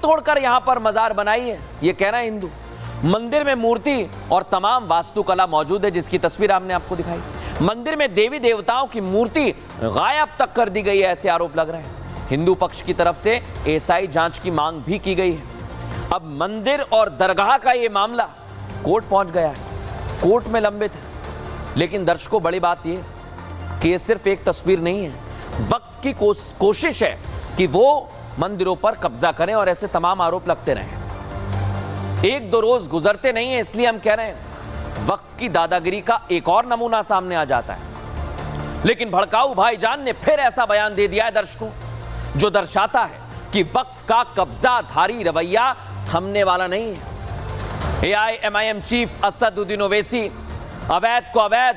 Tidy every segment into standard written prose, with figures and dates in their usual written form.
तोड़कर यहां पर मजार बनाई है, ये कह रहा है हिंदू। मंदिर में मूर्ति और तमाम वास्तुकला मौजूद है, जिसकी तस्वीर हमने आपको दिखाई। मंदिर में देवी देवताओं की मूर्ति गायब तक कर दी गई है, ऐसे आरोप लग रहे हैं। हिंदू पक्ष की तरफ से एएसआई जांच की मांग भी की गई है। अब मंदिर और दरगाह का यह मामला कोर्ट पहुंच गया है, कोर्ट में लंबित है। लेकिन दर्शकों, बड़ी बात यह कि यह सिर्फ एक तस्वीर नहीं है, वक्फ की कोशिश है कि वो मंदिरों पर कब्जा करें और ऐसे तमाम आरोप लगते रहे। एक दो रोज गुजरते नहीं है, इसलिए हम कह रहे हैं वक्फ की दादागिरी का एक और नमूना सामने आ जाता है। लेकिन भड़काऊ भाईजान ने फिर ऐसा बयान दे दिया है दर्शकों, जो दर्शाता है कि वक्फ का कब्जाधारी रवैया थमने वाला नहीं है। एआईएमआईएम चीफ असदुद्दीन ओवैसी अवैध को अवैध,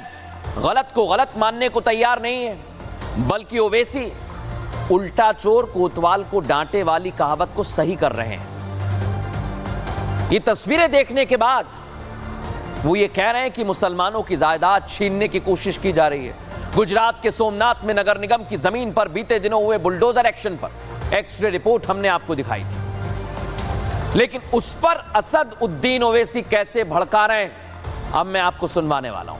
गलत को गलत मानने को तैयार नहीं है, बल्कि ओवैसी उल्टा चोर कोतवाल को डांटे वाली कहावत को सही कर रहे हैं। ये तस्वीरें देखने के बाद वो ये कह रहे हैं कि मुसलमानों की जायदाद छीनने की कोशिश की जा रही है। गुजरात के सोमनाथ में नगर निगम की जमीन पर बीते दिनों हुए बुलडोजर एक्शन पर एक्सरे रिपोर्ट हमने आपको दिखाई थी, लेकिन उस पर असदुद्दीन ओवैसी कैसे भड़का रहे हैं, अब मैं आपको सुनवाने वाला हूं।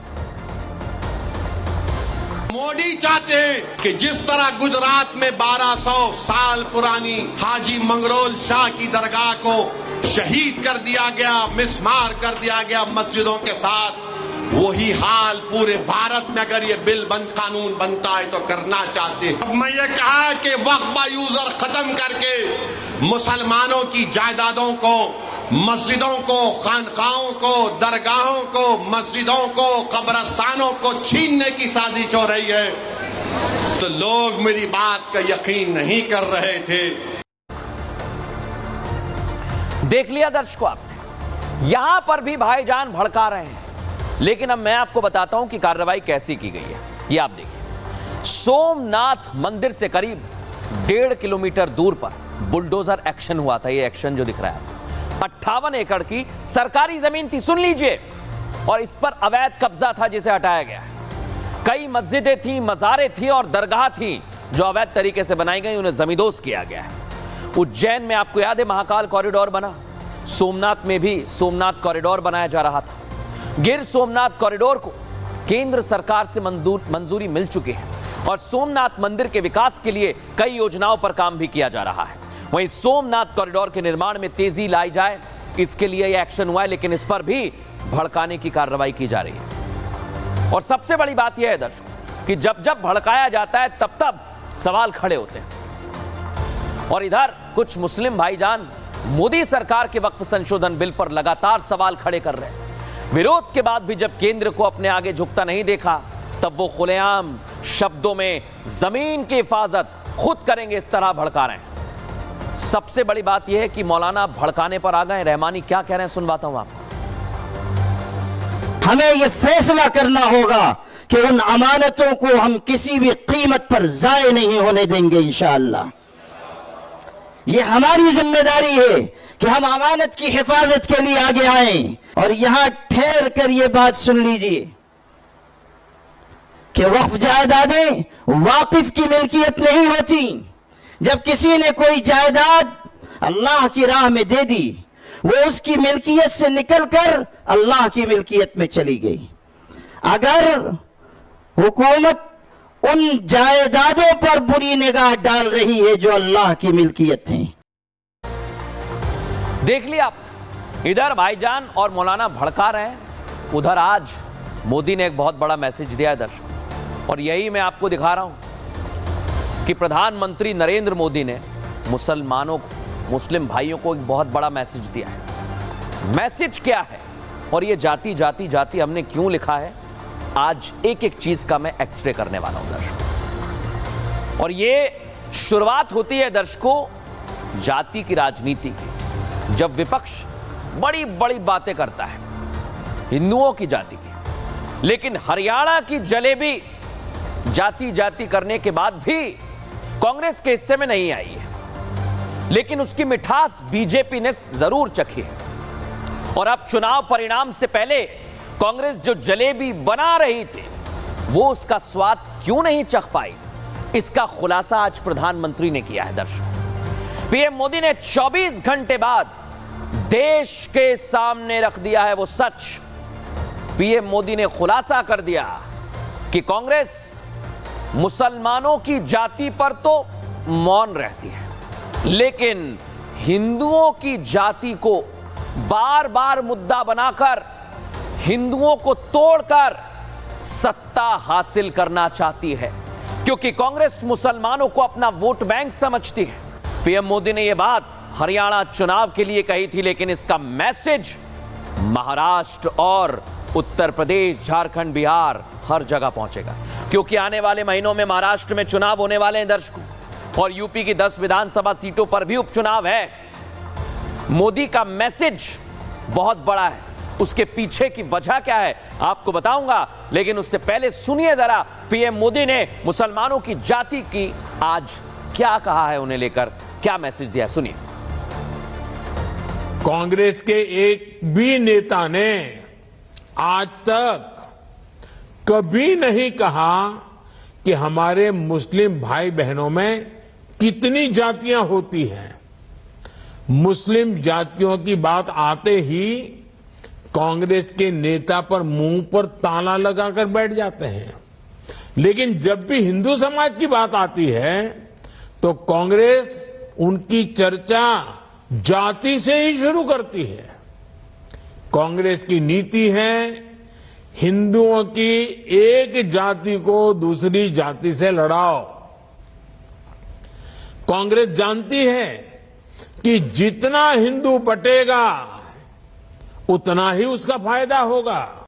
मोदी चाहते हैं कि जिस तरह गुजरात में 1200 साल पुरानी हाजी मंगरोल शाह की दरगाह को शहीद कर दिया गया, मिसमार कर दिया गया मस्जिदों के साथ, वही हाल पूरे भारत में अगर ये बिल कानून बनता है तो करना चाहते हैं। अब मैं ये कहा कि वक्फ यूजर खत्म करके मुसलमानों की जायदादों को, मस्जिदों को, खानकाहों को, दरगाहों को, मस्जिदों को, कब्रस्तानों को छीनने की साजिश हो रही है, तो लोग मेरी बात का यकीन नहीं कर रहे थे। देख लिया दर्शकों आपने, यहां पर भी भाईजान भड़का रहे हैं। लेकिन अब मैं आपको बताता हूं कि कार्रवाई कैसी की गई है। ये आप देखिए, सोमनाथ मंदिर से करीब 1.5 किलोमीटर दूर पर बुलडोजर एक्शन हुआ था। ये एक्शन जो दिख रहा है 58 एकड़ की सरकारी जमीन थी, सुन लीजिए, और इस पर अवैध कब्जा था जिसे हटाया गया है। कई मस्जिदें थी, मज़ारें थी और दरगाह थी जो अवैध तरीके से बनाई गई, उन्हें जमींदोज किया गया है। उज्जैन में आपको याद है महाकाल कॉरिडोर बना, सोमनाथ में भी सोमनाथ कॉरिडोर बनाया जा रहा था। गिर सोमनाथ कॉरिडोर को केंद्र सरकार से मंजूरी मिल चुकी है और सोमनाथ मंदिर के विकास के लिए कई योजनाओं पर काम भी किया जा रहा है। वहीं सोमनाथ कॉरिडोर के निर्माण में तेजी लाई जाए, इसके लिए यह एक्शन हुआ है, लेकिन इस पर भी भड़काने की कार्रवाई की जा रही है। और सबसे बड़ी बात यह है दर्शकों कि जब जब भड़काया जाता है तब तब सवाल खड़े होते हैं। और इधर कुछ मुस्लिम भाईजान मोदी सरकार के वक्फ संशोधन बिल पर लगातार सवाल खड़े कर रहे हैं। विरोध के बाद भी जब केंद्र को अपने आगे झुकता नहीं देखा, तब वो खुलेआम शब्दों में जमीन की हिफाजत खुद करेंगे इस तरह भड़का रहे हैं। सबसे बड़ी बात यह है कि मौलाना भड़काने पर आ गए। रहमानी क्या कह रहे हैं, सुनवाता हूं आपको। हमें यह फैसला करना होगा कि उन अमानतों को हम किसी भी कीमत पर जाये नहीं होने देंगे इंशाअल्लाह। यह हमारी जिम्मेदारी है कि हम अमानत की हिफाजत के लिए आगे आए। और यहां ठहर कर यह बात सुन लीजिए कि वक्फ जायदादें वाकिफ की मिल्कियत नहीं होती। जब किसी ने कोई जायदाद अल्लाह की राह में दे दी, वो उसकी मिल्कियत से निकलकर अल्लाह की मिल्कियत में चली गई। अगर हुकूमत उन जायदादों पर बुरी निगाह डाल रही है जो अल्लाह की मिल्कियत है। देख लिया आप, इधर भाईजान और मौलाना भड़का रहे हैं, उधर आज मोदी ने एक बहुत बड़ा मैसेज दिया है दर्शकों, और यही मैं आपको दिखा रहा हूं कि प्रधानमंत्री नरेंद्र मोदी ने मुसलमानों को, मुस्लिम भाइयों को एक बहुत बड़ा मैसेज दिया है। मैसेज क्या है और ये जाति जाति जाति हमने क्यों लिखा है, आज एक एक चीज का मैं एक्सरे करने वाला हूं दर्शकों। और ये शुरुआत होती है दर्शकों जाति की राजनीति की, जब विपक्ष बड़ी बड़ी बातें करता है हिंदुओं की जाति की, लेकिन हरियाणा की जलेबी जाति जाति करने के बाद भी कांग्रेस के हिस्से में नहीं आई है, लेकिन उसकी मिठास बीजेपी ने जरूर चखी है। और अब चुनाव परिणाम से पहले कांग्रेस जो जलेबी बना रही थी, वो उसका स्वाद क्यों नहीं चख पाई, इसका खुलासा आज प्रधानमंत्री ने किया है दर्शकों। पीएम मोदी ने 24 घंटे बाद देश के सामने रख दिया है वो सच। पीएम मोदी ने खुलासा कर दिया कि कांग्रेस मुसलमानों की जाति पर तो मौन रहती है, लेकिन हिंदुओं की जाति को बार बार मुद्दा बनाकर हिंदुओं को तोड़कर सत्ता हासिल करना चाहती है, क्योंकि कांग्रेस मुसलमानों को अपना वोट बैंक समझती है। पीएम मोदी ने यह बात हरियाणा चुनाव के लिए कही थी, लेकिन इसका मैसेज महाराष्ट्र और उत्तर प्रदेश, झारखंड, बिहार हर जगह पहुंचेगा, क्योंकि आने वाले महीनों में महाराष्ट्र में चुनाव होने वाले हैं दर्शकों, और यूपी की 10 विधानसभा सीटों पर भी उपचुनाव है। मोदी का मैसेज बहुत बड़ा है, उसके पीछे की वजह क्या है आपको बताऊंगा, लेकिन उससे पहले सुनिए जरा पीएम मोदी ने मुसलमानों की जाति की आज क्या कहा है, उन्हें लेकर क्या मैसेज दिया, सुनिए। कांग्रेस के एक भी नेता ने आज तक कभी नहीं कहा कि हमारे मुस्लिम भाई बहनों में कितनी जातियां होती हैं। मुस्लिम जातियों की बात आते ही कांग्रेस के नेता पर मुंह पर ताला लगाकर बैठ जाते हैं, लेकिन जब भी हिंदू समाज की बात आती है तो कांग्रेस उनकी चर्चा जाति से ही शुरू करती है। कांग्रेस की नीति है हिंदुओं की एक जाति को दूसरी जाति से लड़ाओ। कांग्रेस जानती है कि जितना हिंदू बटेगा उतना ही उसका फायदा होगा।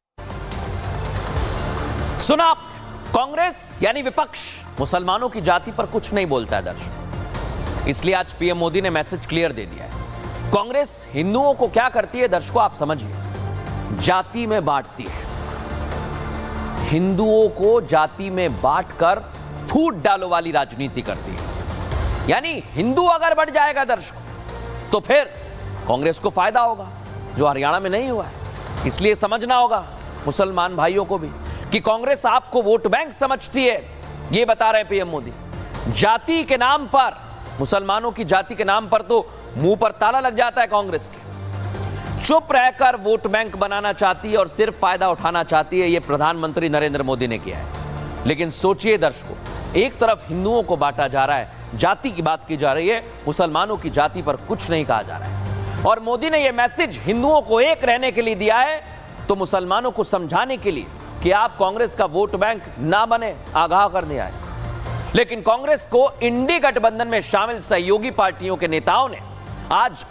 सुना आप, कांग्रेस यानी विपक्ष मुसलमानों की जाति पर कुछ नहीं बोलता है दर्शकों, इसलिए आज पीएम मोदी ने मैसेज क्लियर दे दिया है। कांग्रेस हिंदुओं को क्या करती है दर्शकों, आप समझिए, जाति में बांटती है। हिंदुओं को जाति में बांटकर फूट डालो वाली राजनीति करती है, यानी हिंदू अगर बढ़ जाएगा दर्शकों तो फिर कांग्रेस को फायदा होगा, जो हरियाणा में नहीं हुआ है। इसलिए समझना होगा मुसलमान भाइयों को भी कि कांग्रेस आपको वोट बैंक समझती है, ये बता रहे हैं पीएम मोदी। जाति के नाम पर, मुसलमानों की जाति के नाम पर तो मुंह पर ताला लग जाता है कांग्रेस के। चुप रहकर वोट बैंक बनाना चाहती है और सिर्फ फायदा उठाना चाहती है, यह प्रधानमंत्री नरेंद्र मोदी ने किया है। लेकिन सोचिए दर्शकों, एक तरफ हिंदुओं को बांटा जा रहा है, जाति की बात की जा रही है, मुसलमानों की जाति पर कुछ नहीं कहा जा रहा है, और मोदी ने यह मैसेज हिंदुओं को एक रहने के लिए दिया है, तो मुसलमानों को समझाने के लिए कि आप कांग्रेस का वोट बैंक ना बने, आगाह कर दिया है। लेकिन कांग्रेस को इंडी गठबंधन में शामिल सहयोगी पार्टियों के नेताओं ने आज